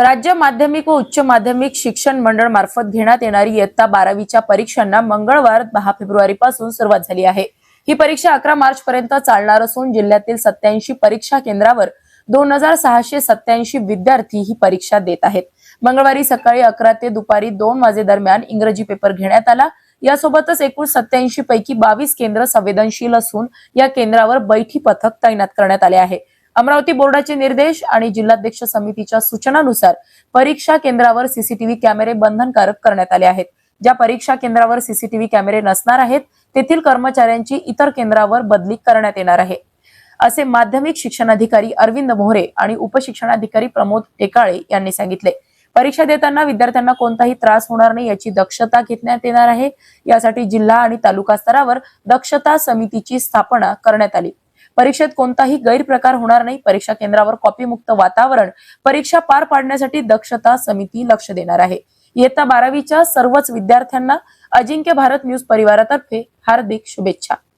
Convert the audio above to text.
राज्य माध्यमिक व उच्च माध्यमिक शिक्षण मंडळ मार्फत घेण्यात येणारी इयत्ता 12वीच्या परीक्षांना मंगळवार 10 फेब्रुवारी पासून सुरुवात झाली आहे। ही परीक्षा 11 मार्च पर्यंत चालणार असून जिल्ह्यातील 87 परीक्षा केंद्रावर 2687 विद्यार्थी ही परीक्षा देत आहेत। मंगळवारी सकाळी 11 ते दुपारी 2 वाजे दरम्यान इंग्रजी पेपर घेण्यात आला। यासोबतच एकूण 87 पैकी 22 केंद्र संवेदनशील असून या केंद्रावर बैठी पथक तैनात करण्यात आले आहे। अमरावती बोर्डाचे निर्देश आणि जिल्हाध्यक्ष समितीच्या सूचनानुसार परीक्षा केंद्रावर सीसीटीव्ही कॅमेरे बंधनकारक करण्यात आले आहेत। ज्या परीक्षा केंद्रावर सीसीटीव्ही कॅमेरे नसणार आहेत तेथील कर्मचाऱ्यांची इतर केंद्रावर बदली करण्यात येणार आहे, असे माध्यमिक शिक्षणाधिकारी अरविंद मोहरे आणि उपशिक्षणाधिकारी प्रमोद टेकाळे यांनी सांगितले। परीक्षा देताना विद्यार्थ्यांना कोणताही त्रास होणार नाही याची दक्षता घेण्यात येणार आहे। यासाठी जिल्हा आणि तालुका स्तरावर दक्षता समितीची स्थापना करण्यात आली। परीक्षेत कोणताही गैरप्रकार होणार नाही। परीक्षा केंद्रावर कॉपीमुक्त वातावरण, परीक्षा पार पाडण्यासाठी दक्षता समिती लक्ष देणार आहे। इयत्ता 12वीच्या सर्वच विद्यार्थ्यांना अजिंक्य भारत न्यूज परिवारातर्फे हार्दिक शुभेच्छा।